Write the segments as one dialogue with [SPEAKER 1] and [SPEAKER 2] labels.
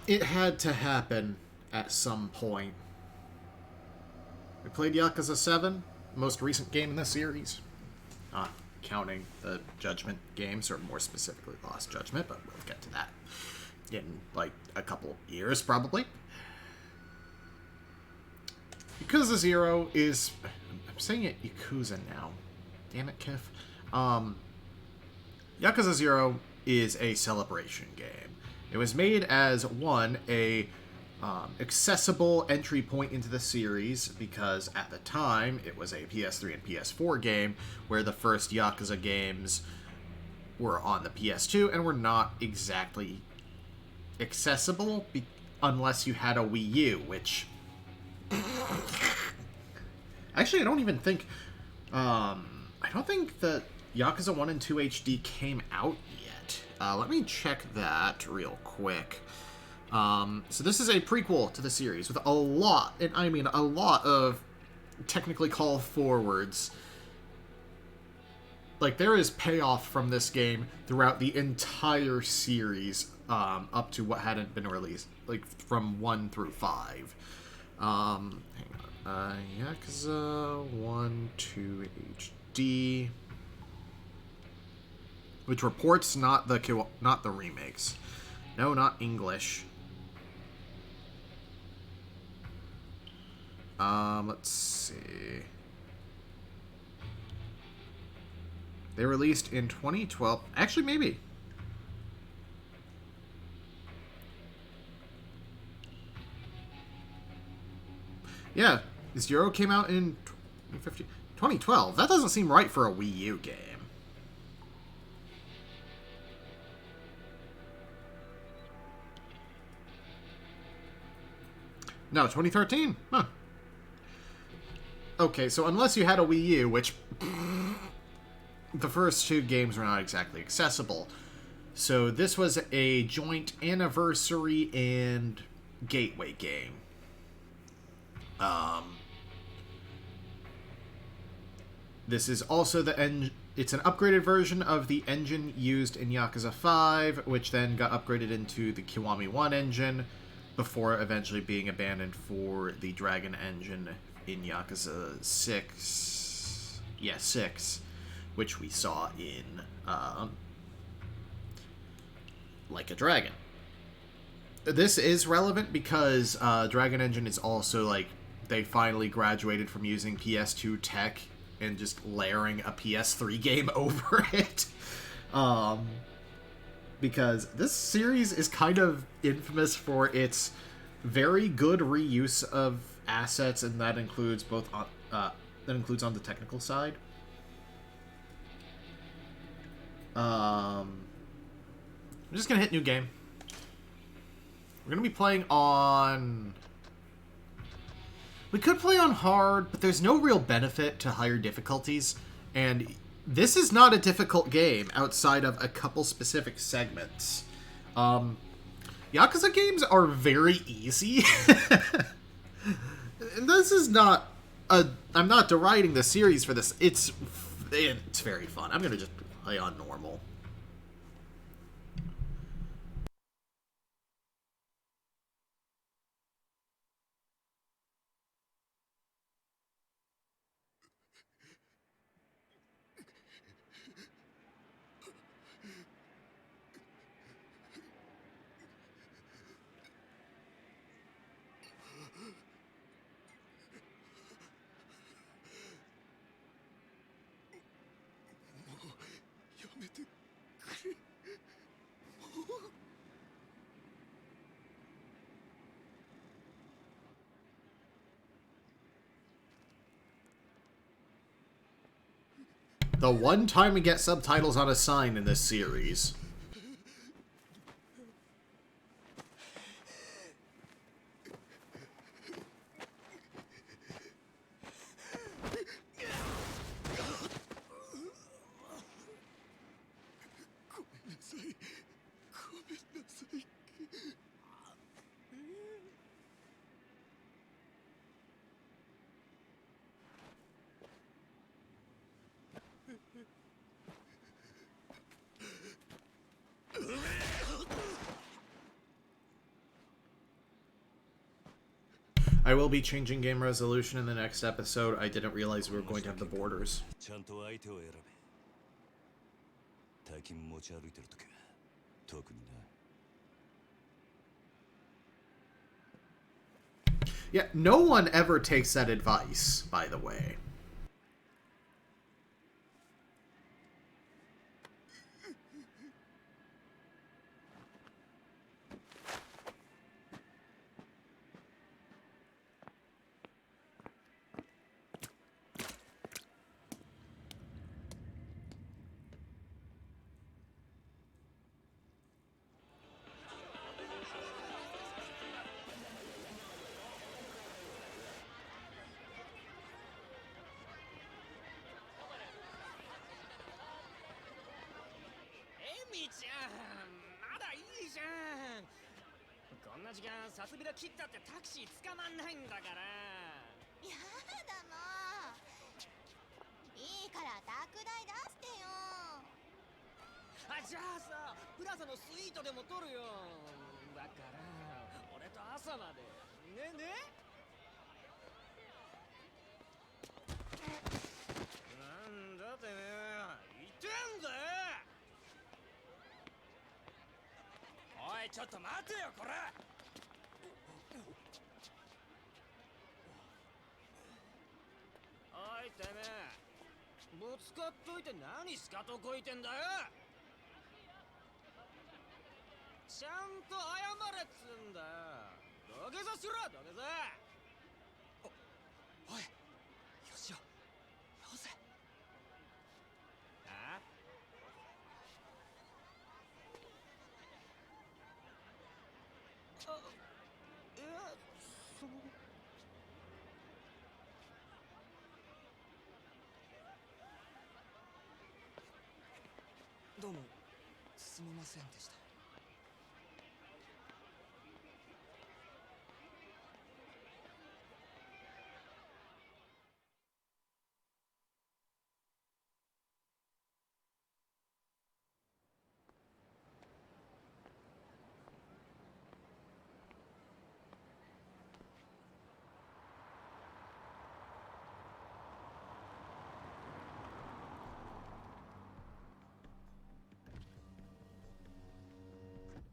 [SPEAKER 1] It had to happen at some point. We played Yakuza 7, most recent game in the series. Not counting the Judgment games, or more specifically Lost Judgment, but we'll get to that in like a couple years, probably. Yakuza 0 is... I'm saying it Yakuza now. Damn it, Kiff. Yakuza 0 is a celebration game. It was made as, one, a accessible entry point into the series, because at the time it was a PS3 and PS4 game, where the first Yakuza games were on the PS2 and were not exactly accessible unless you had a Wii U, which... Actually, I don't even think... I don't think that Yakuza 1 and 2 HD came out yet. Let me check that real quick. So this is a prequel to the series with a lot, and I mean a lot, of technically call forwards. Like, there is payoff from this game throughout the entire series, up to what hadn't been released, like from 1 through 5. Hang on. Yakuza 1, 2 HD, which reports not the remakes. No, not English. Let's see. They released in 2012. Actually, maybe. Yeah, Zero came out in 2012. That doesn't seem right for a Wii U game. No, 2013. Huh. Okay, so unless you had a Wii U, which the first two games were not exactly accessible, so this was a joint anniversary and gateway game. This is also it's an upgraded version of the engine used in Yakuza 5, which then got upgraded into the Kiwami 1 engine, before eventually being abandoned for the Dragon engine in Yakuza 6. Yeah, 6, which we saw in Like a Dragon. This is relevant because Dragon Engine is also, like, they finally graduated from using PS2 tech and just layering a PS3 game over it. Because this series is kind of infamous for its very good reuse of assets, and that includes both on the technical side. I'm just gonna hit new game. We're gonna be playing on... We could play on hard, but there's no real benefit to higher difficulties, and this is not a difficult game outside of a couple specific segments. Yakuza games are very easy. And this is not I'm not deriding the series for this. It's very fun. I'm gonna just play on normal. The one time we get subtitles on a sign in this series. I will be changing game resolution in the next episode. I didn't realize we were going to have the borders. Yeah, no one ever takes that advice, by the way.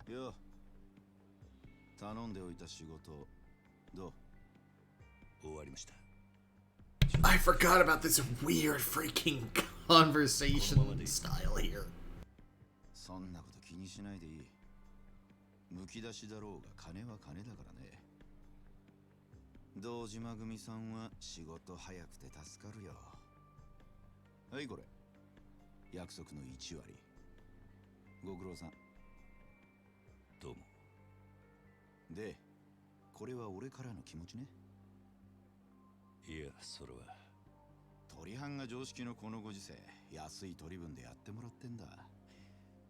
[SPEAKER 2] Yo, 頼んでおいた仕事どう？終わりました。
[SPEAKER 1] I forgot about this weird freaking conversation style here.
[SPEAKER 2] そんなこと気にしないでいい。むき出しだろうが金は金だからね。堂島組さんは仕事早くて助かるよ。はいこれ。約束の1割。ご苦労さん。どうも。で、これは俺からの気持ちね。いや、それは取り班が常識のこのご時世、安い取り分でやってもらってんだ。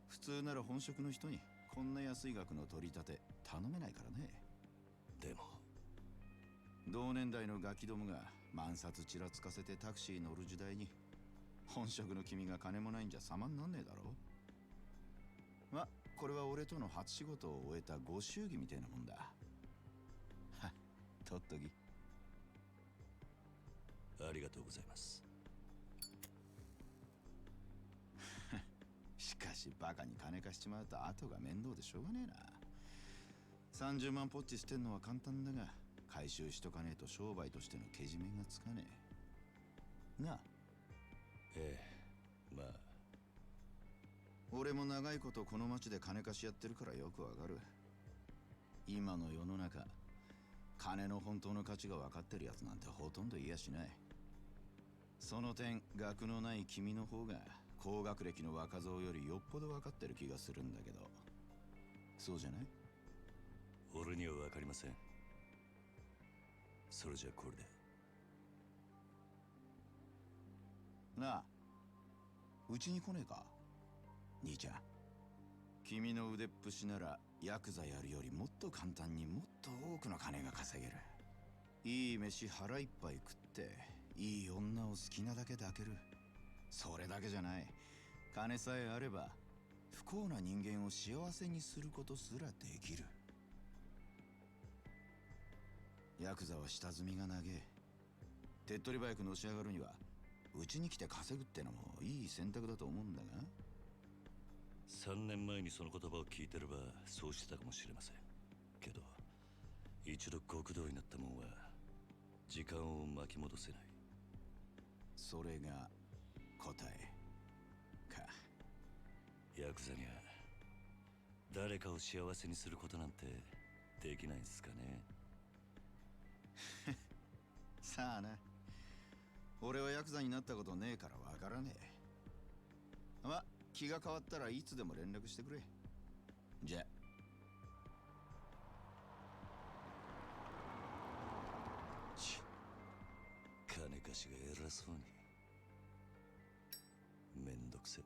[SPEAKER 2] 普通なら本職の人にこんな安い額の取り立て頼めないからね。でも同年代のガキどもが万札ちらつかせてタクシー乗る時代に本職の君が金もないんじゃ様になんねえだろ。ま、これは俺との初仕事を終えたご祝儀みたいなもんだ。はっ、とっとき。ありがとうございます。しかしバカに金貸しちまうと後が面倒でしょうがねえな。30万ポッチ捨てんのは簡単だが回収しとかねえと商売としてのけじめがつかねえな。ええ、まあ俺も長いことこの町で金貸しやってるからよくわかる。今の世の中金の本当の価値が分かってるやつなんてほとんどいやしない。その点学のない君の方が高学歴の若造よりよっぽど分かってる気がするんだけど、そうじゃない？俺には分かりません。それじゃこれでなあ、うちに来ねえか兄ちゃん。君の腕っぷしならヤクザやるよりもっと簡単にもっと多くの金が稼げる。いい飯腹いっぱい食っていい女を好きなだけ抱ける。それだけじゃない、金さえあれば不幸な人間を幸せにすることすらできる。ヤクザは下積みが長え。手っ取り早くのし上がるにはうちに来て稼ぐってのもいい選択だと思うんだが。
[SPEAKER 3] 3年前にその言葉を聞いてればそうしてたかもしれませんけど、一度極道になったもんは時間を巻き戻せない。
[SPEAKER 2] それが答えか。
[SPEAKER 3] ヤクザには誰かを幸せにすることなんてできないんすかね。
[SPEAKER 2] さあな。俺はヤクザになったことねえからわからねえ。ま、気が変わったらいつでも連絡してくれ。じゃ。
[SPEAKER 3] 金貸しが偉そうに。めんどくせ。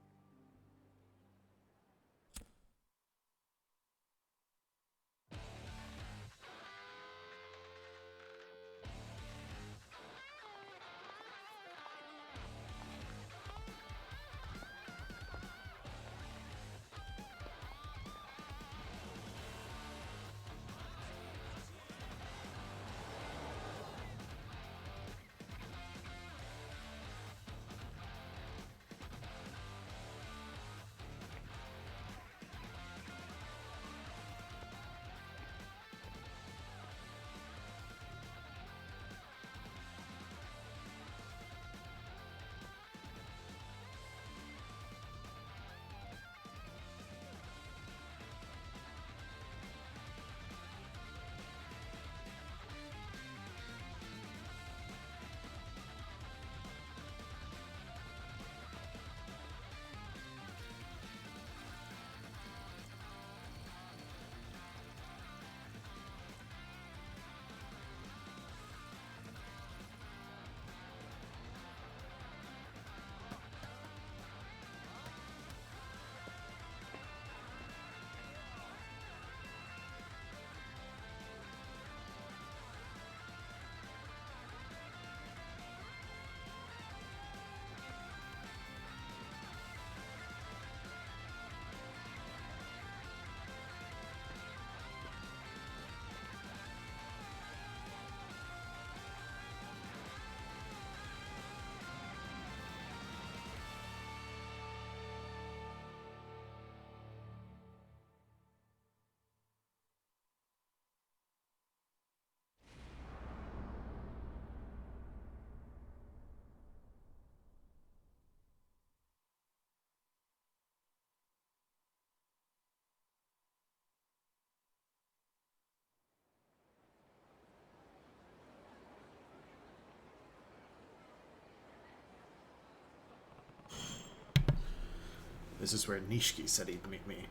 [SPEAKER 1] This is where Nishiki said he'd meet me.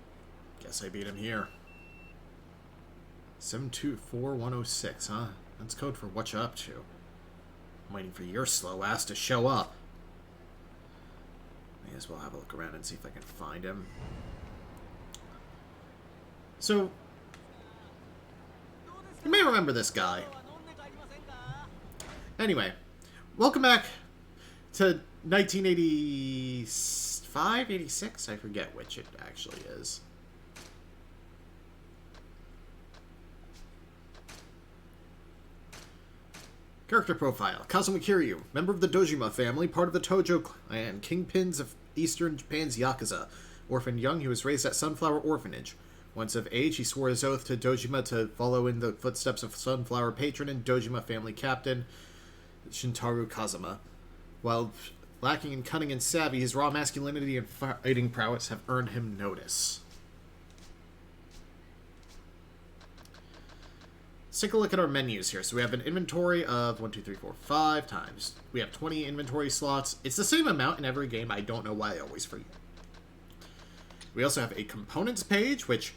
[SPEAKER 1] Guess I beat him here. 724106, huh? That's code for what you up to. I'm waiting for your slow ass to show up. May as well have a look around and see if I can find him. So, you may remember this guy. Anyway, welcome back to 1985, 86? I forget which it actually is. Character profile. Kazuma Kiryu, member of the Dojima family, part of the Tojo clan, kingpins of Eastern Japan's Yakuza. Orphaned young, he was raised at Sunflower Orphanage. Once of age, he swore his oath to Dojima to follow in the footsteps of Sunflower patron and Dojima family captain, Shintaro Kazuma. While lacking in cunning and savvy, his raw masculinity and fighting prowess have earned him notice. Let's take a look at our menus here. So we have an inventory of 1, 2, 3, 4, 5 times. We have 20 inventory slots. It's the same amount in every game. I don't know why I always forget. We also have a components page, which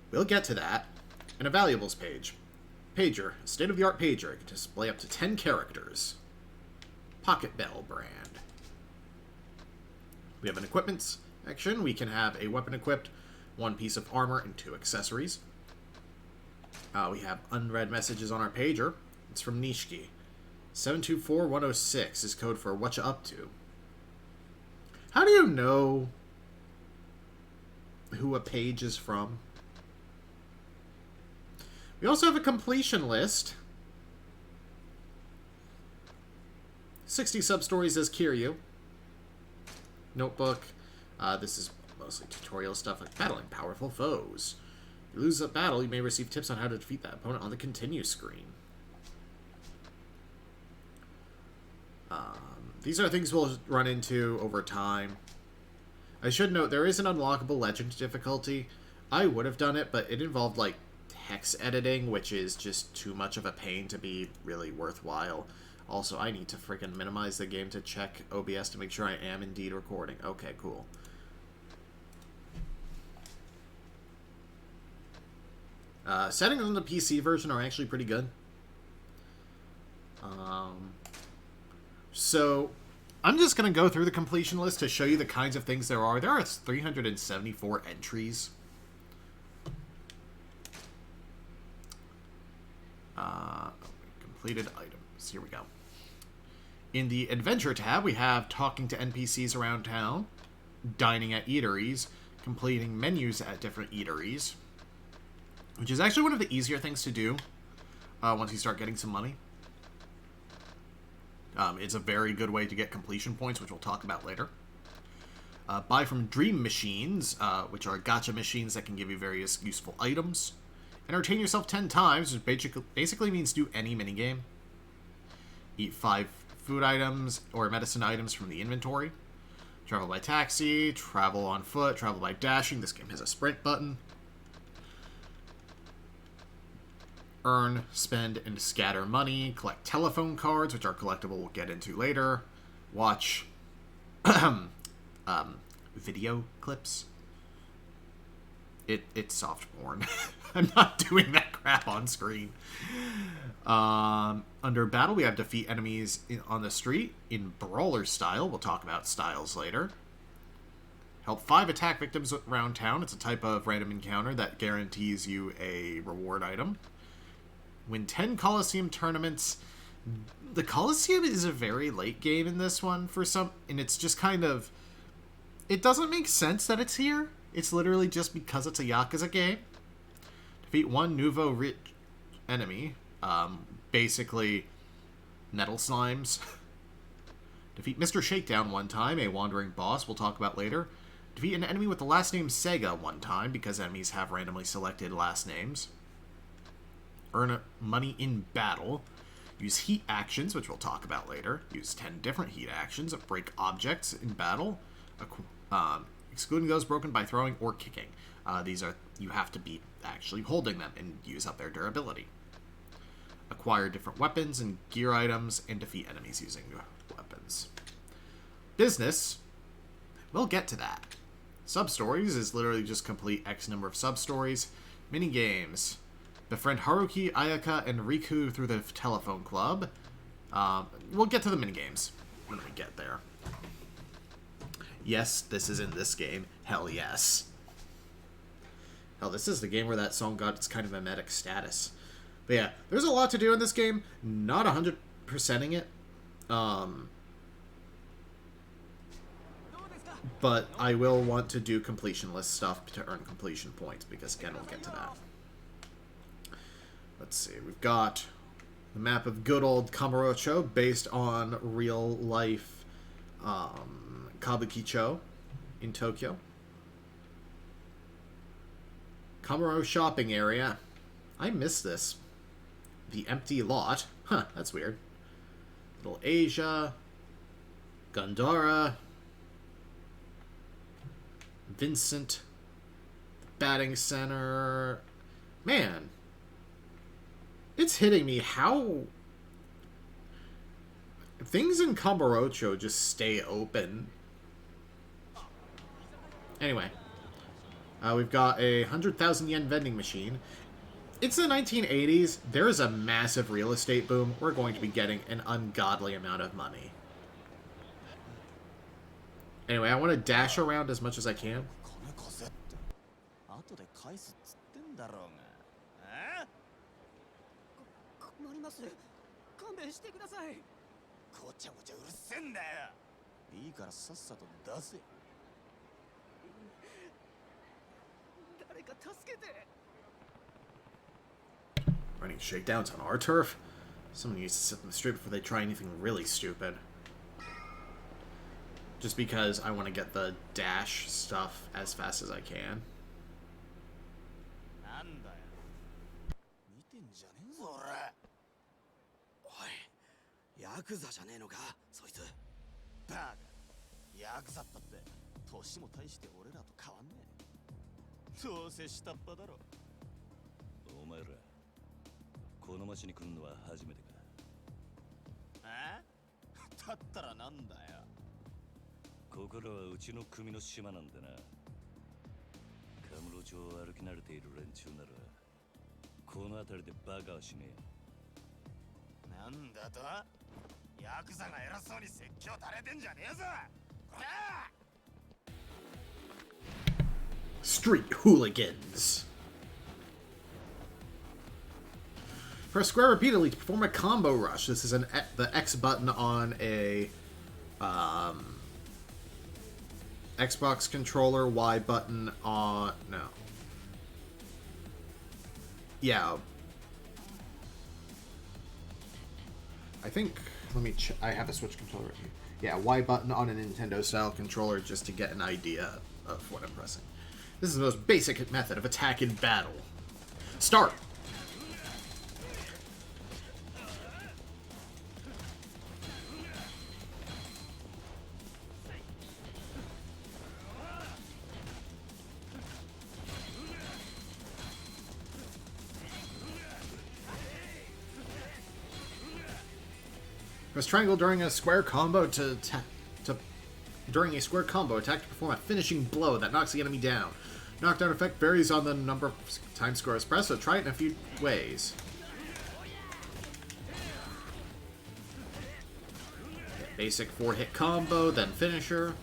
[SPEAKER 1] we'll get to that, and a valuables page. Pager, a state-of-the-art pager. It can display up to 10 characters. Pocket Bell brand. We have an equipment section. We can have a weapon equipped, 1 piece of armor, and 2 accessories. We have unread messages on our pager. It's from Nishiki. 724106 is code for what you up to. How do you know who a page is from? We also have a completion list. 60 sub-stories as Kiryu. Notebook. This is mostly tutorial stuff like battling powerful foes. If you lose a battle, you may receive tips on how to defeat that opponent on the continue screen. These are things we'll run into over time. I should note, there is an unlockable legend difficulty. I would have done it, but it involved, like, text editing, which is just too much of a pain to be really worthwhile. Also, I need to freaking minimize the game to check OBS to make sure I am indeed recording. Okay, cool. Settings on the PC version are actually pretty good. So, I'm just going to go through the completion list to show you the kinds of things there are. There are 374 entries. Completed items. Here we go. In the Adventure tab, we have talking to NPCs around town, dining at eateries, completing menus at different eateries, which is actually one of the easier things to do once you start getting some money. It's a very good way to get completion points, which we'll talk about later. Buy from Dream Machines, which are gacha machines that can give you various useful items. Entertain yourself 10 times, which basically means do any minigame. Eat 5 food items or medicine items from the inventory. Travel by taxi, travel on foot, travel by dashing. This game has a sprint button. Earn, spend, and scatter money. Collect telephone cards, which are collectible, we'll get into later. Watch video clips. It's soft porn. I'm not doing that crap on screen. Under battle, we have defeat enemies on the street in brawler style. We'll talk about styles later. Help 5 attack victims around town. It's a type of random encounter that guarantees you a reward item. Win 10 Coliseum tournaments. The Coliseum is a very late game in this one for some, and it's just kind of, it doesn't make sense that it's here. It's literally just because it's a Yakuza game. Defeat 1 Nouveau Rich enemy. Basically, metal slimes. Defeat Mr. Shakedown 1 time, a wandering boss we'll talk about later. Defeat an enemy with the last name Sega 1 time, because enemies have randomly selected last names. Earn money in battle. Use heat actions, which we'll talk about later. Use 10 different heat actions. Break objects in battle. Excluding those broken by throwing or kicking. These are, you have to be actually holding them and use up their durability. Acquire different weapons and gear items and defeat enemies using weapons. Business. We'll get to that. Sub-stories is literally just complete X number of sub-stories. Mini-games. Befriend Haruki, Ayaka, and Riku through the telephone club. We'll get to the minigames when we get there. Yes, this is in this game. Hell yes. Hell, this is the game where that song got its kind of mimetic status. But yeah, there's a lot to do in this game. Not 100%ing it. But I will want to do completion list stuff to earn completion points, because again, we'll get to that. Let's see, we've got the map of good old Kamurocho based on real life Kabukicho in Tokyo. Kamuro shopping area. I miss this. The empty lot. Huh, that's weird. Little Asia. Gandara. Vincent. The batting center. Man. It's hitting me how things in Kamurocho just stay open. Anyway, we've got a 100,000 yen vending machine. It's the 1980s. There is a massive real estate boom. We're going to be getting an ungodly amount of money. Anyway, I want to dash around as much as I can. Running shakedowns on our turf? Someone needs to set them straight before they try anything really stupid. just because I want to get the dash stuff as fast as I can.
[SPEAKER 2] なんだよ。見てんじゃねえぞ俺。おい、ヤクザじゃねえのか、そいつ。バカ。ヤクザったって年も大して俺らと変わんねえ。どうせ下っ端だろ。
[SPEAKER 3] お前らこの町に来るのは初めてか。
[SPEAKER 2] え？だったらなんだよ。
[SPEAKER 3] ここらはうちの組の島なんでな。カムロ町を歩き慣れている連中ならこの辺りでバカはしねえ。
[SPEAKER 2] なんだと？ヤクザが偉そうに説教垂れてんじゃねえぞ。こら
[SPEAKER 1] Street hooligans. Press square repeatedly to perform a combo rush. This is the X button on a Xbox controller, Y button on... no. Yeah. I think... let me I have a Switch controller right here. Yeah, Y button on a Nintendo-style controller just to get an idea of what I'm pressing. This is the most basic method of attack in battle. Start! Press triangle during a square combo to perform a finishing blow that knocks the enemy down. Knockdown effect varies on the number of times score is pressed, so try it in a few ways. Basic 4-hit combo, then finisher.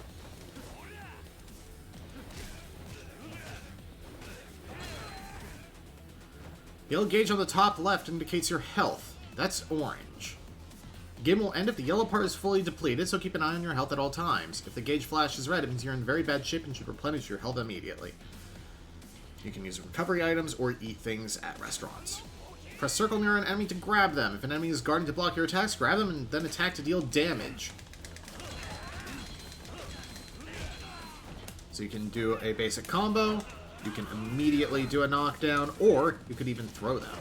[SPEAKER 1] The yellow gauge on the top left indicates your health. That's orange. The game will end if the yellow part is fully depleted, so keep an eye on your health at all times. If the gauge flashes red, it means you're in very bad shape and should replenish your health immediately. You can use recovery items or eat things at restaurants. Press circle near an enemy to grab them. If an enemy is guarding to block your attacks, grab them and then attack to deal damage. So you can do a basic combo, you can immediately do a knockdown, or you could even throw them.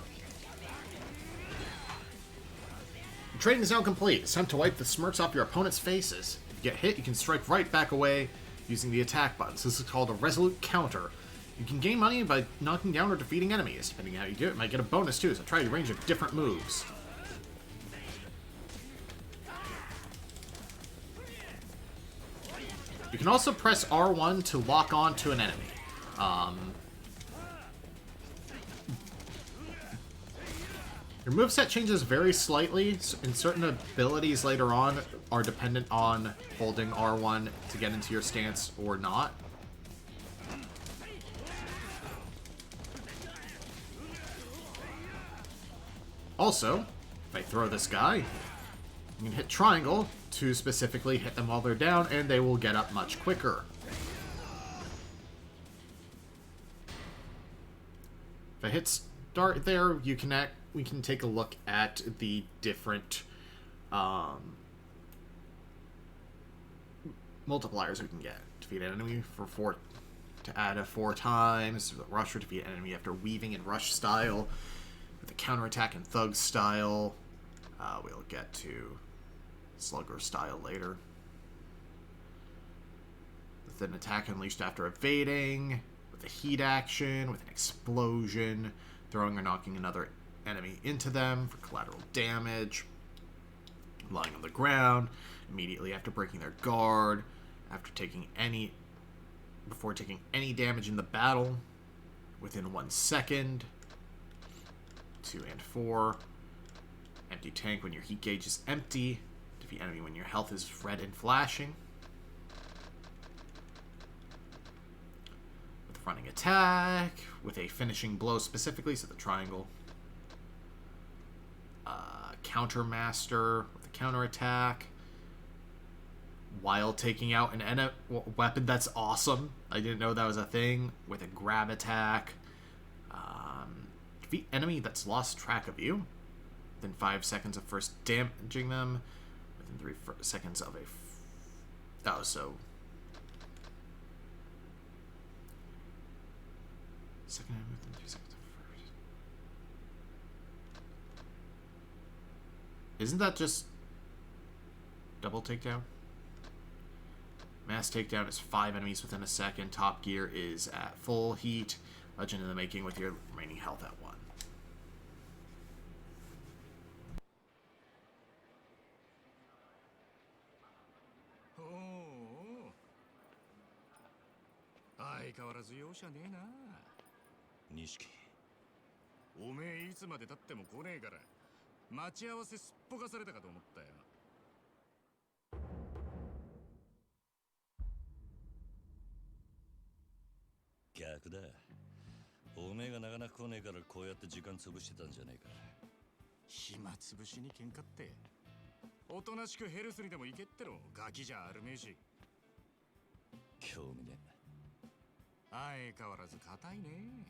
[SPEAKER 1] The training is now complete. It's time to wipe the smirks off your opponent's faces. If you get hit, you can strike right back away using the attack buttons. This is called a resolute counter. You can gain money by knocking down or defeating enemies. Depending on how you do it, you might get a bonus too, so try a range of different moves. You can also press R1 to lock on to an enemy. Your moveset changes very slightly, and certain abilities later on are dependent on holding R1 to get into your stance or not. Also, if I throw this guy, you can hit triangle to specifically hit them while they're down, and they will get up much quicker. If I hit start there, we can take a look at the different multipliers we can get. Defeat an enemy to add 4 times. Rush or defeat an enemy after weaving in rush style. With the counterattack and thug style. We'll get to slugger style later. With an attack unleashed after evading. With a heat action. With an explosion. Throwing or knocking another enemy into them for collateral damage. Lying on the ground. Immediately after breaking their guard. Before taking any damage in the battle. Within 1 second. 2 and 4. Empty tank when your heat gauge is empty. Defeat enemy when your health is red and flashing. With running attack. With a finishing blow specifically, so the triangle. Counter master with a counter attack. While taking out an weapon that's awesome. I didn't know that was a thing. With a grab attack. Defeat enemy that's lost track of you. Within 5 seconds of first damaging them. Within 3 seconds of Oh, so... Second hand within 3 seconds of first. Isn't that just... double takedown? Mass takedown is 5 enemies within a second. Top Gear is at full heat. Legend in the making with your remaining health at 1.
[SPEAKER 4] Oh. 相変わらず容赦ねえな。
[SPEAKER 3] 錦。
[SPEAKER 4] おめえいつまで経っても来ねえから待ち合わせすっぽかされたかと思ったよ。
[SPEAKER 3] 逆だ。おめえがなかなか来ねえからこうやって時間潰してたんじゃねえか。
[SPEAKER 4] 暇つぶしに喧嘩っておとなしくヘルスにでも行けっての。ガキじゃあるめえし。
[SPEAKER 3] 興味ね。
[SPEAKER 4] 相変わらず硬いね。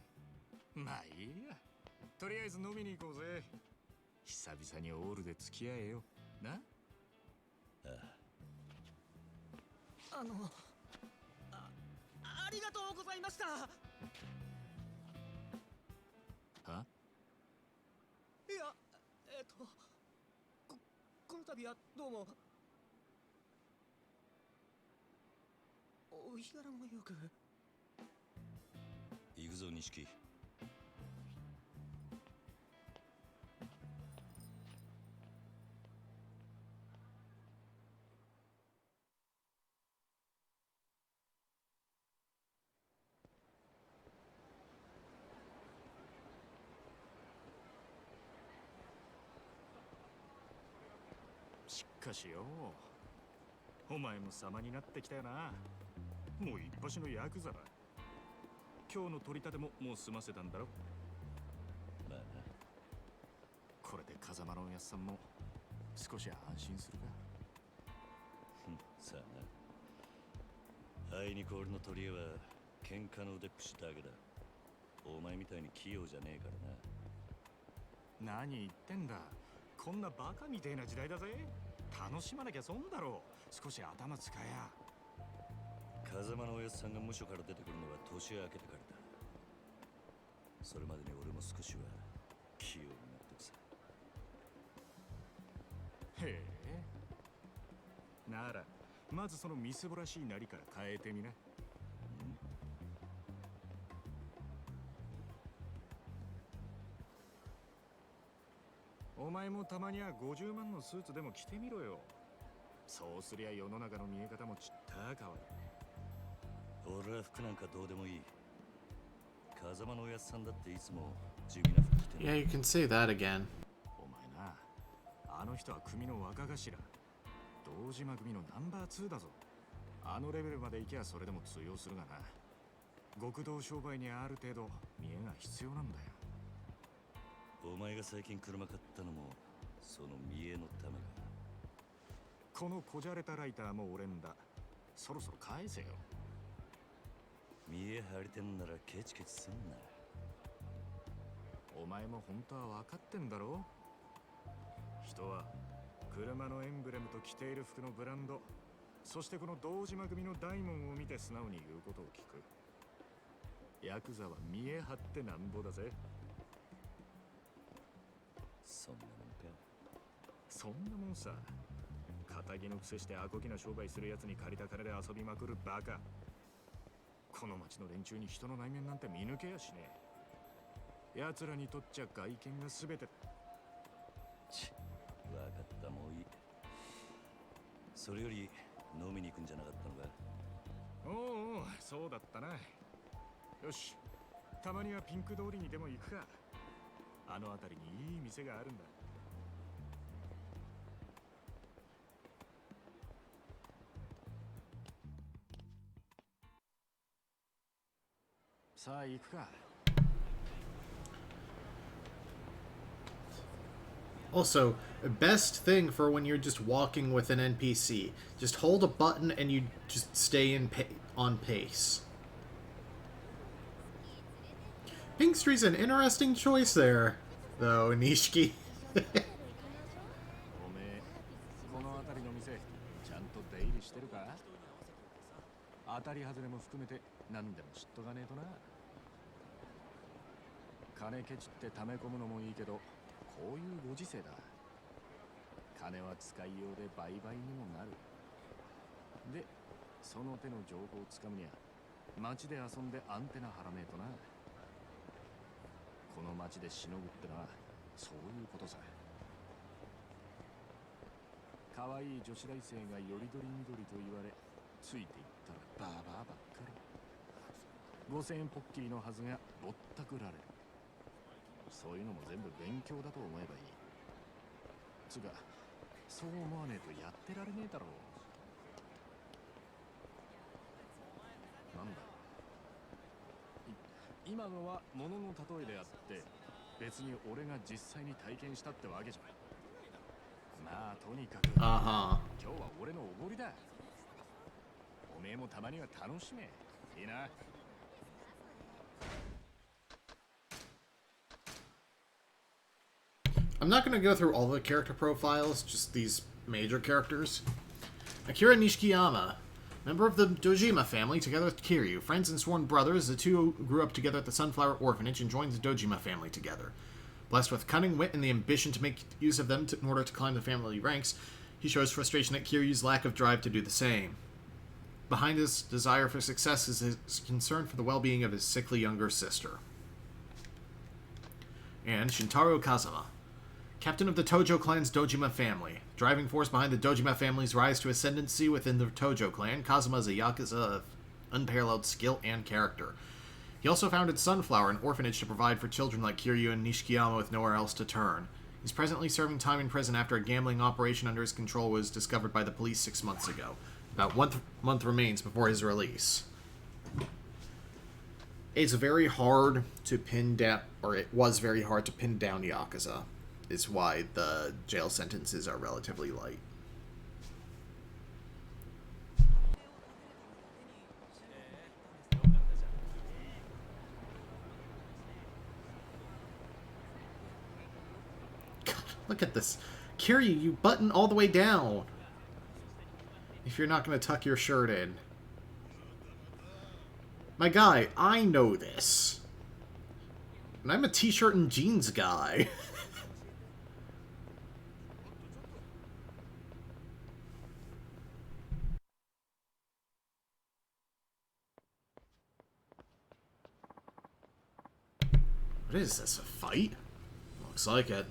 [SPEAKER 4] まあいいや。とりあえず飲みに行こうぜ。久々にオールで付き合えよ。な。
[SPEAKER 3] あ
[SPEAKER 5] ありがとうございました。
[SPEAKER 4] はい
[SPEAKER 5] や、この度はどうも。お日柄もよく。
[SPEAKER 3] 行くぞ錦。
[SPEAKER 4] しかしよ、お前も様になってきたよな。もう一発のヤクザだ。今日の取り立てももう済ませたんだろ。
[SPEAKER 3] まあな。
[SPEAKER 4] これで風間のおやっさんも少し安心するか。
[SPEAKER 3] さあな。あいにく俺の取り柄は喧嘩の腕っぷしだけだ。お前みたいに器用じゃねえからな。
[SPEAKER 4] 何言ってんだ。こんなバカみてえな時代だぜ。楽しまなきゃ損だろう。少し頭使えや。
[SPEAKER 3] 風間のおやつさんが無所から出てくるのは年明けてからだ。それまでに俺も少しは器用になってくさ。
[SPEAKER 4] へえ。ならまずそのみすぼらしいなりから変えてみな。お前もたまには50万のスーツでも着てみろよ。そうすりゃ世の中の見え方もちった変わる。
[SPEAKER 3] 俺は服なんかどうでもいい。風間のおやつさんだっていつも地味な服着てる。
[SPEAKER 1] Yeah, you can say that again.
[SPEAKER 4] お前な、あの人は組の若頭。堂島組のナンバー2だぞ。あのレベルまで行けばそれでも通用するがな。極道商売にある程度見栄が必要なんだよ。
[SPEAKER 3] お前が最近車買ったのもその見栄のためか。
[SPEAKER 4] このこじゃれたライターも俺んだ。そろそろ返せよ。
[SPEAKER 3] 見栄張りてんならケチケチすんな。
[SPEAKER 4] お前も本当は分かってんだろ。人は車のエンブレムと着ている服のブランド、そしてこの堂島組の大門を見て素直に言うことを聞く。ヤクザは見栄張ってなんぼだぜ。
[SPEAKER 3] そんなもんか。
[SPEAKER 4] そんなもんさ。仇の癖してアコギな商売するやつに借りた金で遊びまくるバカ。この町の連中に人の内面なんて見抜けやしねえ。奴らにとっちゃ外見が全てだ。
[SPEAKER 3] ち、わかった、もういい。それより飲みに行くんじゃなかったのか。
[SPEAKER 4] おうおう、そうだったな。よし、たまにはピンク通りにでも行くか。あの辺りにいい店があるんだ。さあ行くか。
[SPEAKER 1] Also, best thing for when you're just walking with an NPC. Just hold a button and you just stay on pace. Pink Street's an interesting choice there, though, Nishiki.
[SPEAKER 4] おめえ、この辺りの店ちゃんと出入りしてるか。当たり外れも含めて何でも知っとかねえとな。金ケチって溜め込むのもいいけど、こういうご時世だ。金は使いようで売買にもなる。で、その手の情報をつかむには街で遊んでアンテナ張らねえとな。この街でしのぐってのはそういうことさ。可愛い女子大生がよりどりみどりと言われ、ついていったらバーバーばっかり。5000円ポッキリのはずがぼったくられる。そういうのも全部勉強だと思えばいい。つうか、そう思わねえとやってられねえだろう。なんだ、今のは物の例えであって、別に俺が実際に体験したってわけじゃ。まあとにかく、今日は俺のおごりだ。おめえもたまには楽しめ。いいな。
[SPEAKER 1] I'm not going to go through all the character profiles, just these major characters. Akira Nishikiyama, member of the Dojima family, together with Kiryu. Friends and sworn brothers, the two grew up together at the Sunflower Orphanage and joined the Dojima family together. Blessed with cunning wit and the ambition to make use of them in order to climb the family ranks, he shows frustration at Kiryu's lack of drive to do the same. Behind his desire for success is his concern for the well-being of his sickly younger sister. And Shintaro Kazuma, captain of the Tojo clan's Dojima family. Driving force behind the Dojima family's rise to ascendancy within the Tojo clan, Kazuma is a Yakuza of unparalleled skill and character. He also founded Sunflower, an orphanage to provide for children like Kiryu and Nishikiyama with nowhere else to turn. He's presently serving time in prison after a gambling operation under his control was discovered by the police 6 months ago. About 1 month remains before his release. It's very hard to pin down, or it was very hard to pin down Yakuza. Is why the jail sentences are relatively light. God, look at this. Kiryu, you button all the way down. If you're not going to tuck your shirt in. My guy, I know this. And I'm a t-shirt and jeans guy. What is this, a fight? Looks like it.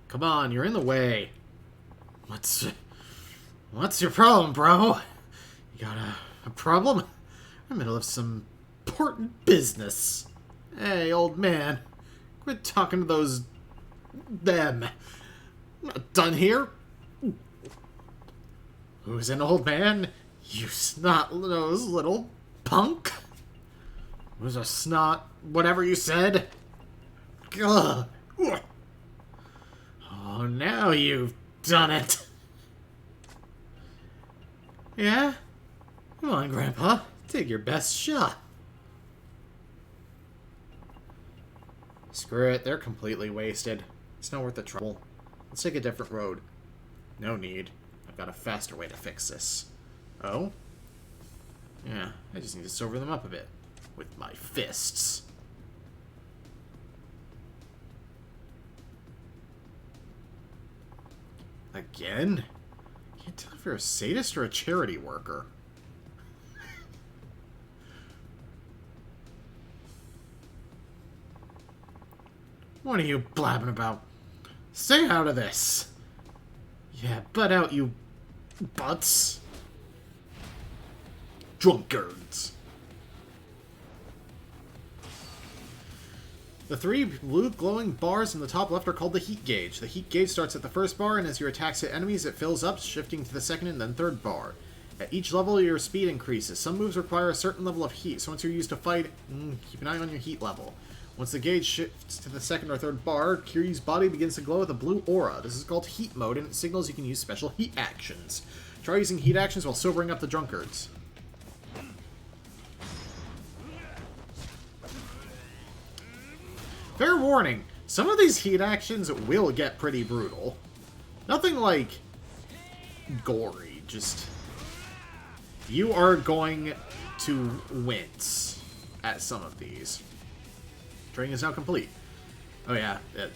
[SPEAKER 1] Come on, you're in the way. What's your problem, bro? You got a problem? I'm in the middle of some important business. Hey, old man. Quit talking to those... them. I'm not done here. Who's an old man? You snot-nosed little punk? Who's a snot... whatever you said? Ugh. Oh, now you've done it. Yeah? Come on, Grandpa. Take your best shot. Screw it, they're completely wasted. It's not worth the trouble. Let's take a different road. No need. I've got a faster way to fix this. Oh? Yeah, I just need to sober them up a bit. With my fists. Again? Can't tell if you're a sadist or a charity worker. What are you blabbing about? Stay out of this! Yeah, butt out, you butts. Drunkards. The 3 blue glowing bars in the top left are called the heat gauge. The heat gauge starts at the first bar, and as your attacks hit enemies, it fills up, shifting to the second and then third bar. At each level, your speed increases. Some moves require a certain level of heat, so once you're used to fight, keep an eye on your heat level. Once the gauge shifts to the second or third bar, Kiryu's body begins to glow with a blue aura. This is called heat mode, and it signals you can use special heat actions. Try using heat actions while sobering up the drunkards. Fair warning, Some of these heat actions will get pretty brutal. Nothing like gory, just you are going to wince at some of these. Training is now complete. Oh yeah, that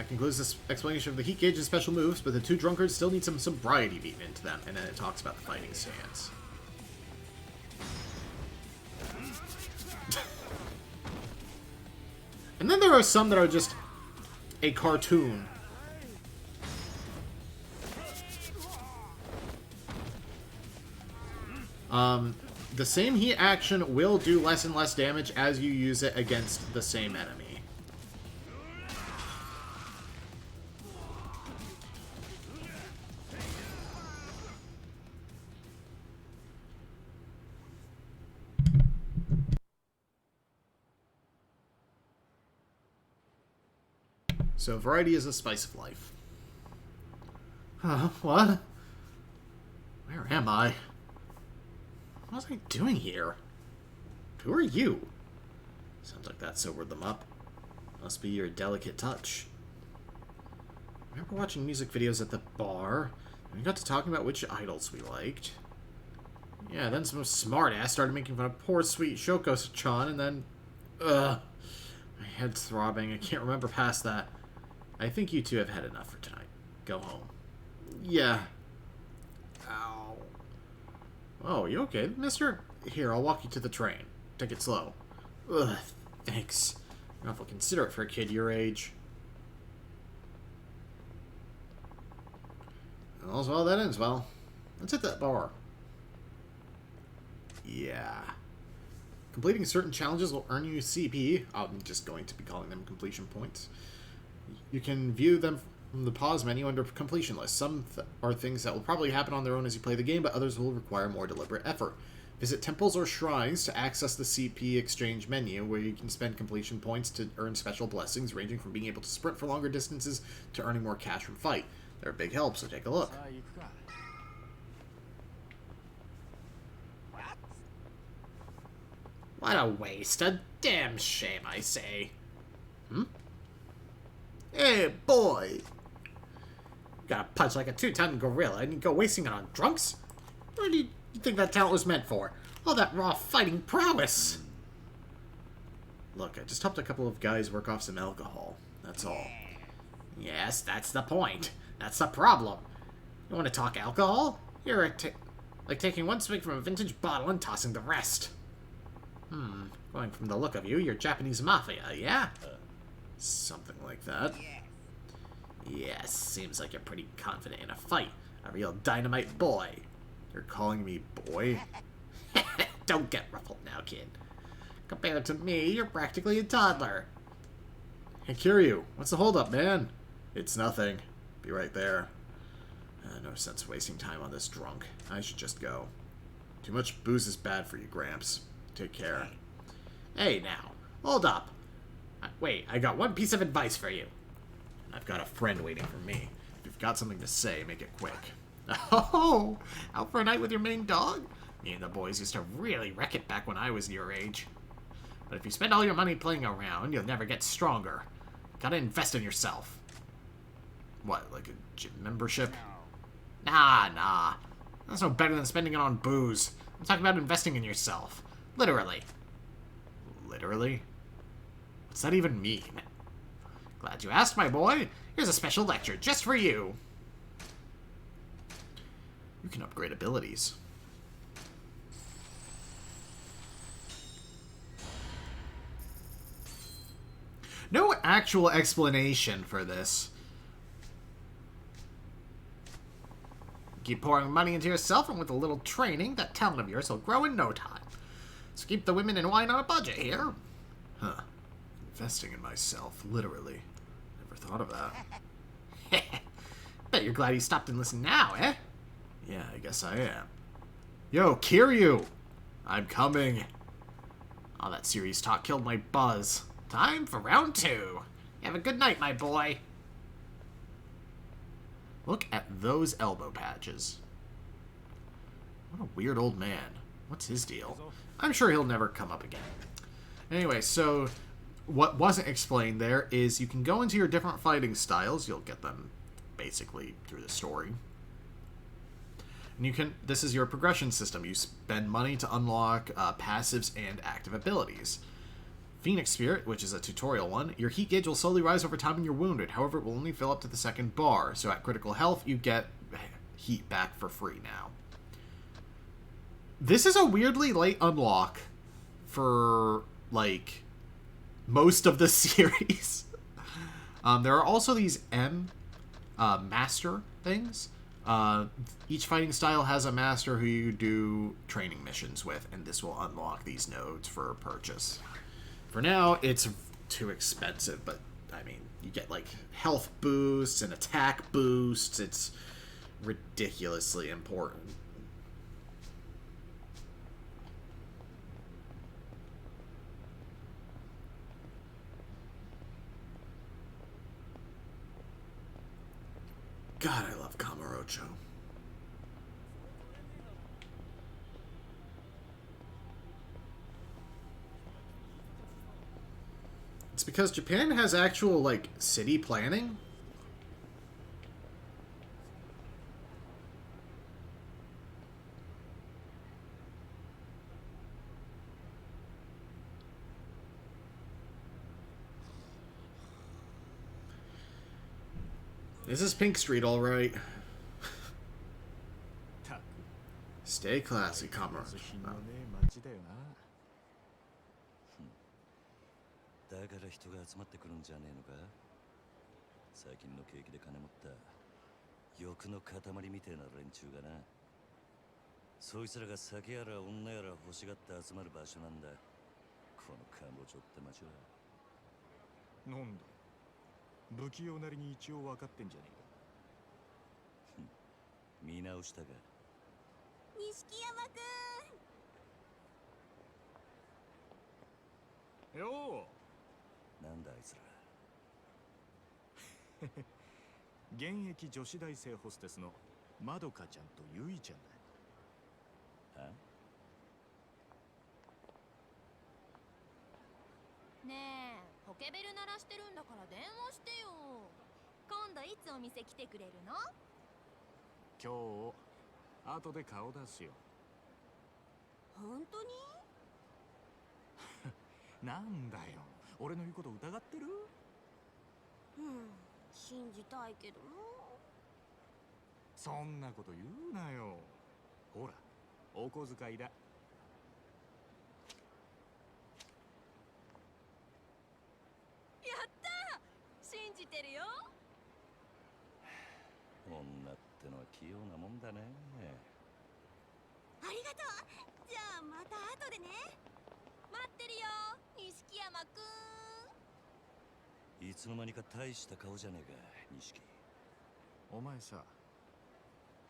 [SPEAKER 1] concludes this explanation of the heat gauge and special moves, but the two drunkards still need some sobriety beaten into them, and then it talks about the fighting stance. And then there are some that are just a cartoon. The same heat action will do less and less damage as you use it against the same enemy. So variety is the spice of life. Huh? What? Where am I? What was I doing here? Who are you? Sounds like that sobered them up. Must be your delicate touch. Remember watching music videos at the bar? And we got to talking about which idols we liked. Yeah, then some smartass started making fun of poor sweet Shoko-chan, and then... Ugh. My head's throbbing. I can't remember past that. I think you two have had enough for tonight. Go home. Yeah. Ow. Oh, you okay, mister? Here, I'll walk you to the train. Take it slow. Ugh, thanks. You're awful considerate for a kid your age. All's well that ends well. Let's hit that bar. Yeah. Completing certain challenges will earn you CP. I'm just going to be calling them completion points. You can view them from the pause menu under completion list. Some are things that will probably happen on their own as you play the game, but others will require more deliberate effort. Visit temples or shrines to access the CP exchange menu, where you can spend completion points to earn special blessings, ranging from being able to sprint for longer distances to earning more cash from fight. They're a big help, so take a look. What a waste. A damn shame, I say. Hey, boy! You gotta punch like a 2-ton gorilla and you go wasting it on drunks? What do you think that talent was meant for? All that raw fighting prowess! Look, I just helped a couple of guys work off some alcohol. That's all. Yes, that's the point. That's the problem. You want to talk alcohol? You're like taking one swig from a vintage bottle and tossing the rest. Going from the look of you, you're Japanese mafia, yeah? Something like that. Yes, seems like you're pretty confident in a fight. A real dynamite boy. You're calling me boy? Don't get ruffled now, kid. Compared to me, you're practically a toddler. Hey, Kiryu, what's the holdup, man? It's nothing. Be right there. No sense wasting time on this drunk. I should just go. Too much booze is bad for you, Gramps. Take care. Hey, now. Hold up. Wait, I got one piece of advice for you. I've got a friend waiting for me. If you've got something to say, make it quick. Oh, out for a night with your main dog? Me and the boys used to really wreck it back when I was your age. But if you spend all your money playing around, you'll never get stronger. Gotta invest in yourself. What, like a gym membership? Nah. That's no better than spending it on booze. I'm talking about investing in yourself. Literally. Literally? What's that even mean? Glad you asked, my boy. Here's a special lecture just for you. You can upgrade abilities. No actual explanation for this. Keep pouring money into yourself, and with a little training, that talent of yours will grow in no time. So keep the women and wine on a budget here. Huh. Investing in myself, literally. Never thought of that. Bet you're glad you stopped and listened now, eh? Yeah, I guess I am. Yo, Kiryu! I'm coming. All that serious talk killed my buzz. Time for round 2. Have a good night, my boy. Look at those elbow patches. What a weird old man. What's his deal? I'm sure he'll never come up again. Anyway, so what wasn't explained there is you can go into your different fighting styles. You'll get them basically through the story. And you can. This is your progression system. You spend money to unlock passives and active abilities. Phoenix Spirit, which is a tutorial one, your heat gauge will slowly rise over time when you're wounded. However, it will only fill up to the second bar. So at critical health, you get heat back for free now. This is a weirdly late unlock for, like, most of the series. There are also these master things. Each fighting style has a master who you do training missions with, and this will unlock these nodes for purchase. For now, it's too expensive, but, I mean, you get, like, health boosts and attack boosts. It's ridiculously important. God, I love Kamurocho. It's because Japan has actual, like, city planning. This is Pink Street, all right. Stay classy, Kamurocho.
[SPEAKER 3] だから人が集まってくるんじゃねえのか。最近の景気で金持った欲の塊みてえな連中がな。そいつらが酒やら女やら欲しがって集まる場所なんだ。このカンボジョって街は。
[SPEAKER 4] なんだ。不器用なりに一応分かってんじゃねえか。
[SPEAKER 3] 見直したか。
[SPEAKER 6] 錦山くん。
[SPEAKER 4] よう。
[SPEAKER 3] なんだあいつら。
[SPEAKER 4] 現役女子大生ホステスのまどかちゃんとゆいちゃんだ。
[SPEAKER 3] は？
[SPEAKER 6] ねえ、ポケベル鳴らしてるんだから電話してよ。今度いつお店来てくれるの？
[SPEAKER 4] 今日後で顔出すよ。
[SPEAKER 6] 本当に？
[SPEAKER 4] なんだよ、俺の言うこと疑ってる？
[SPEAKER 6] 信じたいけどな。
[SPEAKER 4] そんなこと言うなよ。ほら、お小遣いだ。や
[SPEAKER 6] ったー！信じてるよ。
[SPEAKER 3] 女ってのは器用なもんだね。
[SPEAKER 6] ありがとう。じゃあまた後でね。待ってるよ、錦山くん。
[SPEAKER 3] いつの間にか大した顔じゃねえか、錦。
[SPEAKER 4] お前さ、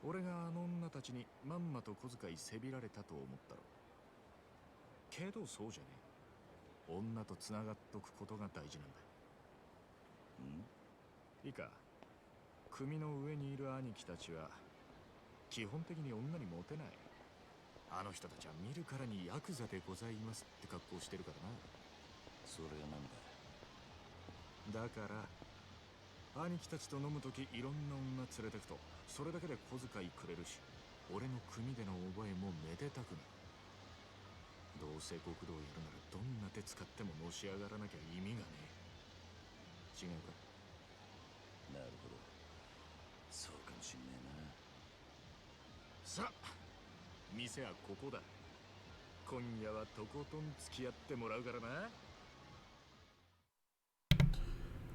[SPEAKER 4] 俺があの女たちにまんまと小遣いせびられたと思ったろ。けどそうじゃねえ。女とつながっとくことが大事なんだ。いいか、組の上にいる兄貴たちは基本的に女にモテない。あの人たちは見るからにヤクザでございますって格好してるからな。
[SPEAKER 3] それがなんだ。
[SPEAKER 4] だから兄貴たちと飲むときいろんな女連れてくとそれだけで小遣いくれるし、俺の組での覚えもめでたくなる。どうせ極道やるならどんな手使ってものし上がらなきゃ意味がねえ。違うか？
[SPEAKER 3] なるほど、そうかもしんねえな。
[SPEAKER 4] さあ、店はここだ。今夜はとことん付き合ってもらうからな。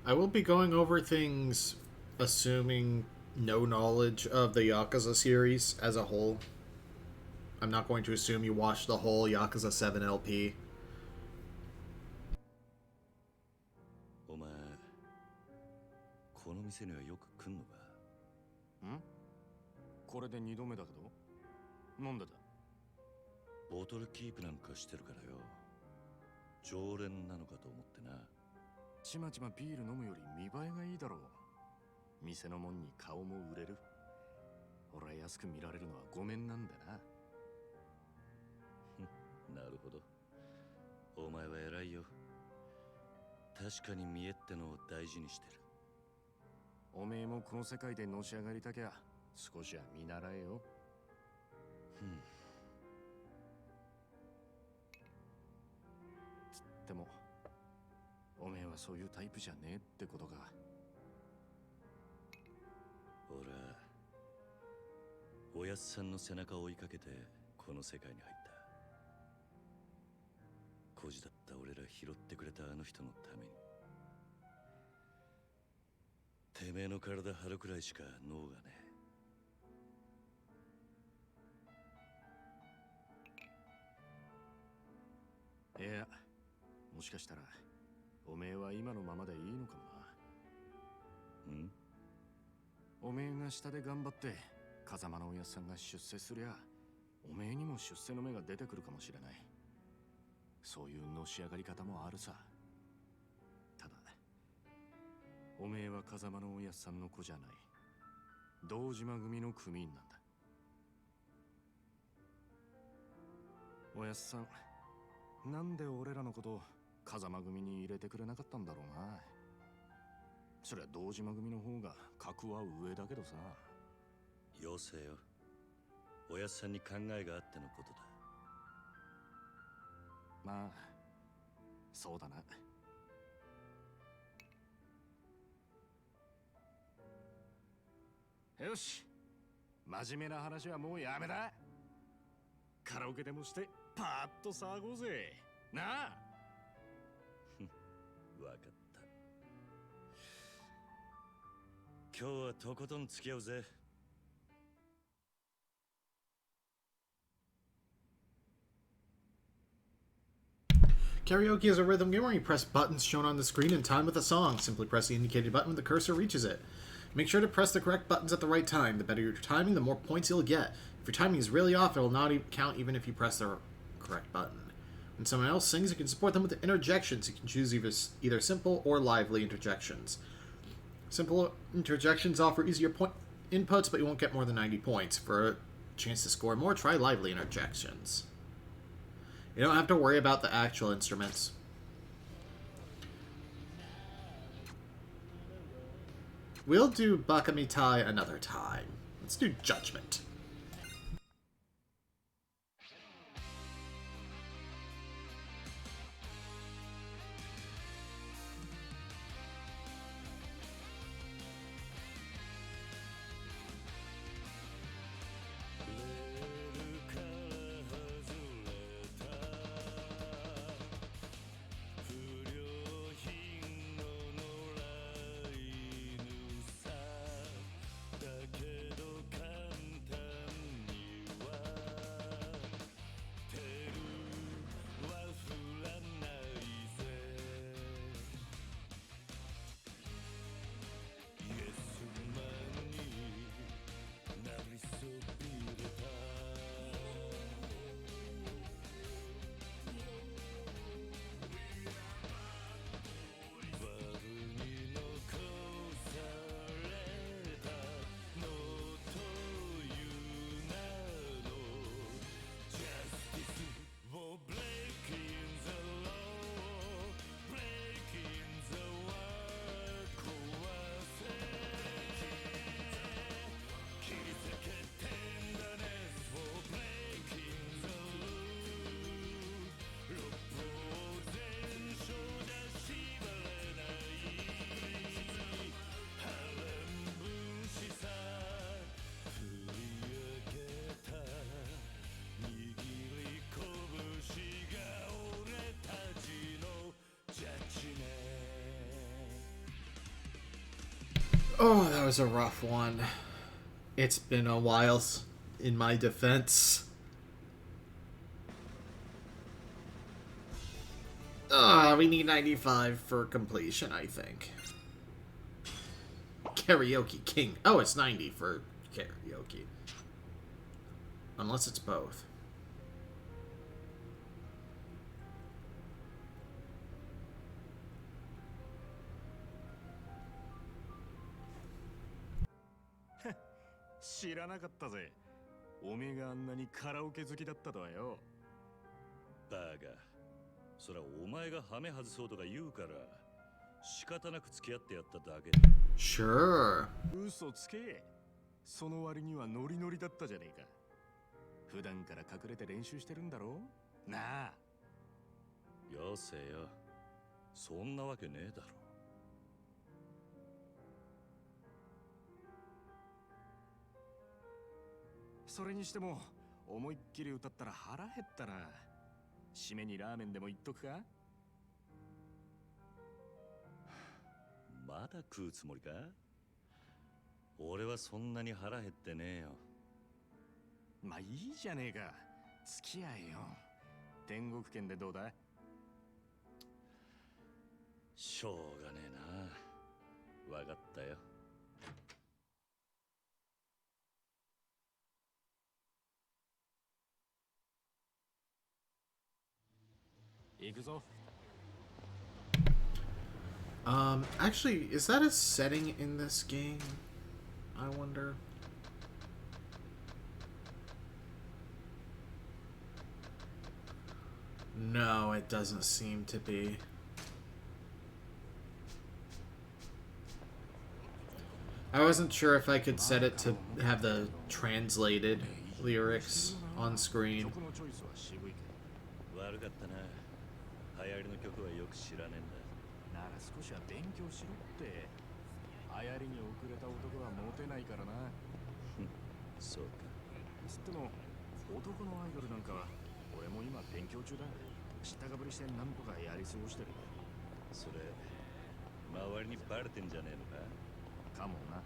[SPEAKER 1] I will be going over things assuming no knowledge of the Yakuza series as a whole. I'm not going to assume you watched the whole Yakuza 7 LP.
[SPEAKER 3] お前、この店にはよく来んのか？
[SPEAKER 4] これで2度目だけど。なんでだ？
[SPEAKER 3] ボトルキープなんかしてるからよ。常連なのかと思ってな。
[SPEAKER 4] ちまちまビール飲むより見栄えがいいだろう。店のもんに顔も売れる。俺は安く見られるのはごめんなんだな。
[SPEAKER 3] なるほど。お前は偉いよ。確かに見栄ってのを大事にしてる。
[SPEAKER 4] おめえもこの世界でのし上がりたきゃ少しは見習えよ。つってもおめえはそういうタイプじゃねえってことか。
[SPEAKER 3] 俺はおやっさんの背中を追いかけてこの世界に入った。孤児だった俺ら拾ってくれたあの人のために。てめえの体張るくらいしか脳がね
[SPEAKER 4] え。いや、もしかしたらおめえは今のままでいいのかもな。おめえが下で頑張って風間のおやっさんが出世すりゃ、おめえにも出世の芽が出てくるかもしれない。そういうのし上がり方もあるさ。ただおめえは風間のおやっさんの子じゃない、堂島組の組員なんだ。おやっさん、なんで俺らのこと風間組に入れてくれなかったんだろうな。そりゃ堂島組の方が格は上だけどさ。
[SPEAKER 3] よせよ。おやっさんに考えがあってのことだ。
[SPEAKER 4] まあそうだな。よし、真面目な話はもうやめだ。カラオケでもしてパーッと騒ごうぜなあ。
[SPEAKER 3] わかった。今日はとことん付き合うぜ。
[SPEAKER 1] Karaoke is a rhythm game where you press buttons shown on the screen in time with a song. Simply press the indicated button when the cursor reaches it. Make sure to press the correct buttons at the right time. The better your timing, the more points you'll get. If your timing is really off, it will not count even if you press the correct button. When someone else sings, you can support them with interjections. You can choose either simple or lively interjections. Simple interjections offer easier point inputs, but you won't get more than 90 points. For a chance to score more, try lively interjections. You don't have to worry about the actual instruments. We'll do Bakamitai another time. Let's do Judgment. Oh, that was a rough one. It's been a while, in my defense. We need 95 for completion, I think. Karaoke King. Oh, it's 90 for karaoke. Unless it's both.
[SPEAKER 4] 知らなかったぜ。おめえがあんなにカラオケ好きだったとはよ。
[SPEAKER 3] バカ。そらお前がハメ外そうとか言うから。仕方なく付き合ってやっただけ。
[SPEAKER 1] Sure.
[SPEAKER 4] 嘘つけ。その割にはノリノリだったじゃねえか。普段から隠れて練習してるんだろなあ。
[SPEAKER 3] よせよ、そんなわけねえだろ。
[SPEAKER 4] それにしても思いっきり歌ったら腹減ったな。締めにラーメンでも言っとくか。
[SPEAKER 3] まだ食うつもりか？俺はそんなに腹減ってねえよ。
[SPEAKER 4] まあいいじゃねえか、付き合えよ。天国圏でどうだ？
[SPEAKER 3] しょうがねえな。わかったよ。
[SPEAKER 4] 行くぞ。
[SPEAKER 1] Actually, is that a setting in this game? I wonder. No, it doesn't seem to be. I wasn't sure if I could set it to have the translated lyrics on screen.
[SPEAKER 4] 曲のチョイスは渋いけ
[SPEAKER 3] 悪かったな。流行りの曲はよく知らねえんだ。
[SPEAKER 4] ど、なら少しは勉強しろって。流行りに遅れた男はモテないからな。
[SPEAKER 3] そうか。
[SPEAKER 4] つっても男のアイドルなんかは俺も今勉強中だ。知ったかぶりしてなんとかやり過ごしてる。
[SPEAKER 3] それ周りにバレてんじゃねえのか？
[SPEAKER 4] かもな。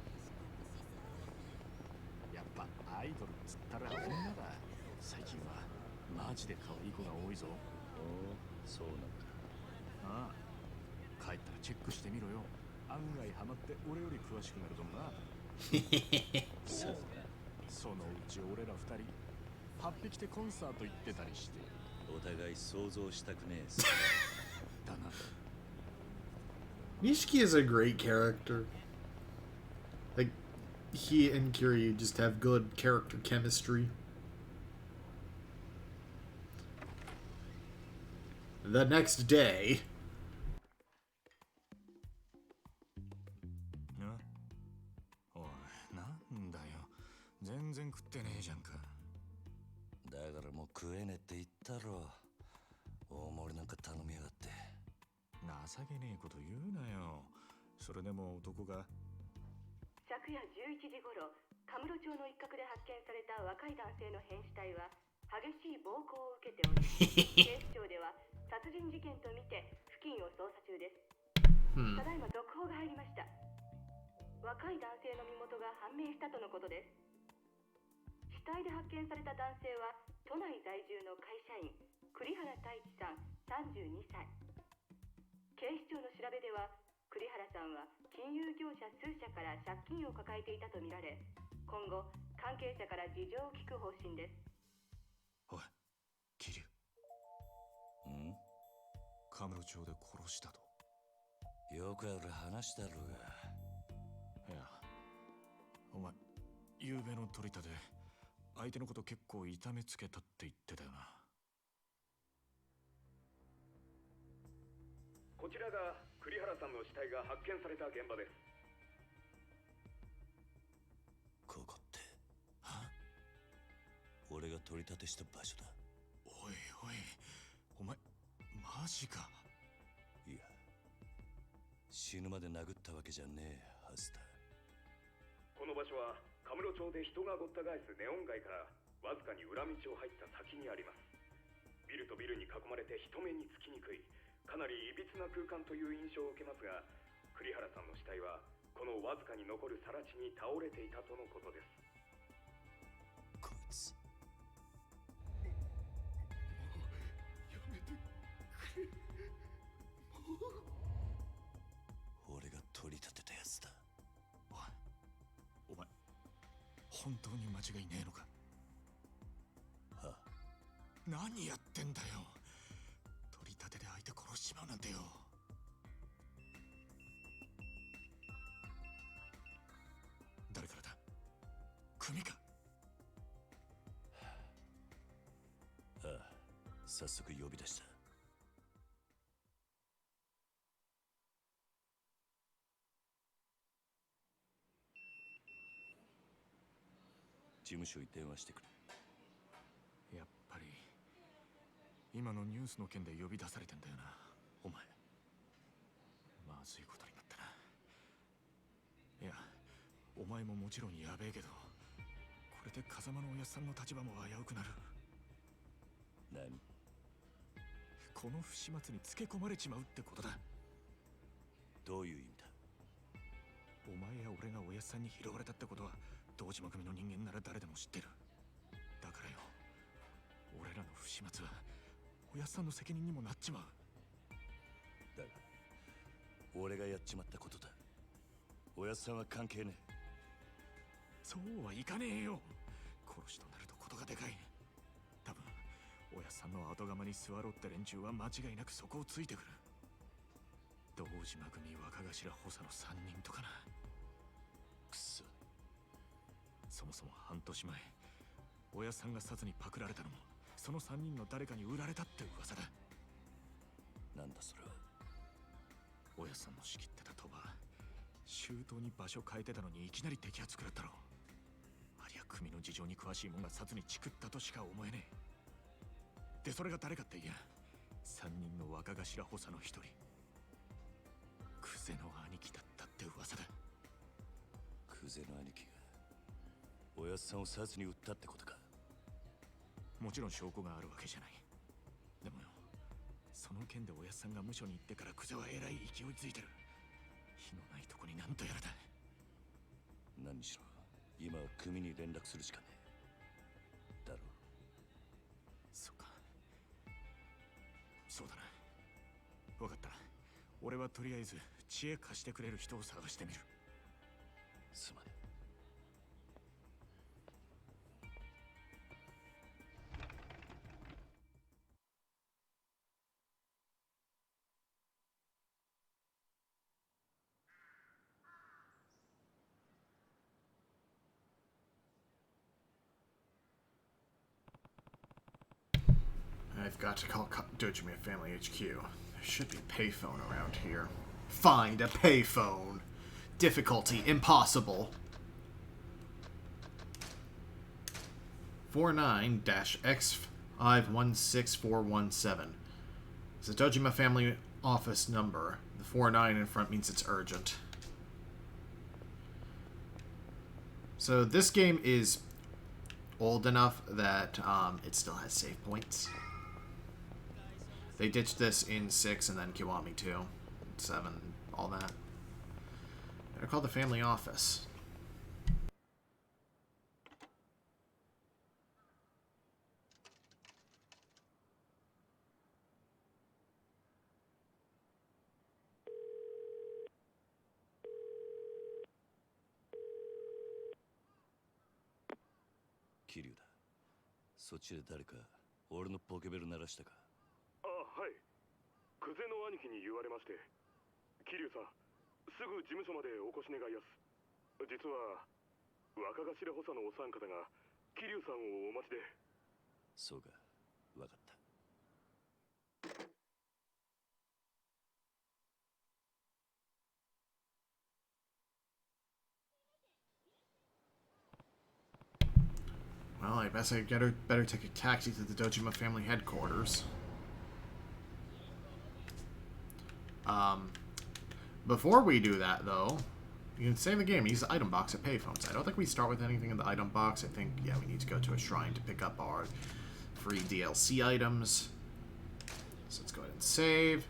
[SPEAKER 4] やっぱアイドルっつったら女だ。最近はマジで可愛い子が多いぞ。
[SPEAKER 3] おお、そうなんだ。
[SPEAKER 4] ああ、帰ったらチェックしてみろよ。案外ハマって俺より詳しくなると思うな。
[SPEAKER 3] そうだ。
[SPEAKER 4] そのうち俺ら二人8匹でコンサート行ってたりして。
[SPEAKER 3] お互い想像したくねえさ。
[SPEAKER 4] だな。
[SPEAKER 1] Nishiki is a great character. Like, he and Kiryu just have good character chemistry. The next day.
[SPEAKER 4] な、おい、なんだよ。全然食ってねえじゃんか。
[SPEAKER 3] だからもう食えねえって言ったろ。大盛りなんか頼みやがって。
[SPEAKER 4] 情けねえこと言うなよ。それでも男が。
[SPEAKER 7] 昨夜11時頃、カムロ町の一角で発見された若い男性の変死体は激しい暴行を受けており、警視庁では殺人事件とみて付近を捜査中です。ただいま続報が入りました。若い男性の身元が判明したとのことです。死体で発見された男性は都内在住の会社員栗原太一さん32歳。警視庁の調べでは栗原さんは金融業者数社から借金を抱えていたとみられ、今後関係者から事情を聞く方針です。
[SPEAKER 4] おい、桐生。
[SPEAKER 3] ん？
[SPEAKER 4] カムロ町で殺したと。
[SPEAKER 3] よくある話だろうが。
[SPEAKER 4] いや、お前、夕べの取り立て、相手のこと結構痛めつけたって言ってたよな。
[SPEAKER 8] こちらが栗原さんの死体が発見された現場です。
[SPEAKER 3] ここって、俺が取り立てした場所だ。
[SPEAKER 4] おいおい、お前、マジか。
[SPEAKER 3] いや、死ぬまで殴ったわけじゃねえはずだ。
[SPEAKER 8] この場所はカムロ町で人がごった返すネオン街からわずかに裏道を入った先にあります。ビルとビルに囲まれて人目につきにくい、かなりいびつな空間という印象を受けますが、栗原さんの死体はこのわずかに残る更地に倒れていたとのことです。
[SPEAKER 3] こいつ。俺が取り立てたやつだ。
[SPEAKER 4] お前、本当に間違いねえのか。
[SPEAKER 3] はあ、
[SPEAKER 4] 何やってんだよ。取り立てで相手殺しちまうなんてよ。誰からだ？組か？
[SPEAKER 3] ああ、早速呼び出した。務所に電話してくれ。
[SPEAKER 4] やっぱり今のニュースの件で呼び出されてんだよな、お前。まずいことになったな。いや、お前ももちろんやべえけど、これで風間のおやっさんの立場も危うくなる。
[SPEAKER 3] 何？
[SPEAKER 4] この不始末につけ込まれちまうってことだ。
[SPEAKER 3] どういう意味だ？
[SPEAKER 4] お前や俺がおやっさんに拾われたってことは堂島組の人間なら誰でも知ってる。だからよ、俺らの不始末はおやっさんの責任にもなっちまう。
[SPEAKER 3] だが俺がやっちまったことだ。おやっさんは関係ねえ。
[SPEAKER 4] そうはいかねえよ。殺しとなるとことがでかい。多分おやっさんの後釜に座ろうって連中は間違いなくそこをついてくる。堂島組若頭補佐の3人とかな。
[SPEAKER 3] くそ。
[SPEAKER 4] そもそも半年前、おやっさんが殺にパクられたのもその3人の誰かに売られたって噂だ。
[SPEAKER 3] なんだそれは。
[SPEAKER 4] おやっさんの仕切ってた鳥羽、周到に場所変えてたのにいきなり摘発食らったろ。ありゃ組の事情に詳しいもんが殺にチクったとしか思えねえ。でそれが誰かっていや、3人の若頭補佐の1人、クゼの兄貴だったって噂だ。
[SPEAKER 3] クゼの兄貴がおやっさんを殺に撃ったってことか。
[SPEAKER 4] もちろん証拠があるわけじゃない。でもよ、その件でおやっさんが無所に行ってからクゼはえらい勢いついてる。火のないとこになんとやらだ。
[SPEAKER 3] 何にしろ今は組に連絡するしかねえ。だろう。
[SPEAKER 4] そうか。そうだな。分かった。俺はとりあえず知恵貸してくれる人を探してみる。
[SPEAKER 3] すまね
[SPEAKER 1] I've got to call Dojima Family HQ. There should be a payphone around here. Find a payphone. Difficulty impossible. 49-X516417. It's a Dojima Family office number. The 49 in front means it's urgent. So this game is old enough that it still has save points. They ditched this in 6 and then Kiwami 2, 7, all that. They're called the family office.
[SPEAKER 3] Kiryu だ。そっちで誰か俺のポケベル鳴らしたか？
[SPEAKER 8] あ、はい。クゼの兄貴に言われまして。桐生さん、すぐ事務所までお越し願いやす。実は若頭補佐のお三方が桐生さんをお待ちで。
[SPEAKER 3] そうか、わかった。
[SPEAKER 1] Well, I guess I better take a taxi to the Dojima family headquarters. Before we do that, though, you can save the game and use the item box at payphones. I don't think we start with anything in the item box. I think, yeah, we need to go to a shrine to pick up our free DLC items. So let's go ahead and save.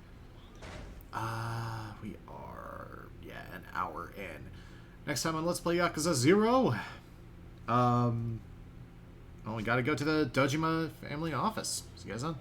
[SPEAKER 1] We are, yeah, an hour in. Next time on Let's Play Yakuza 0, well, we gotta go to the Dojima family office. See you guys then.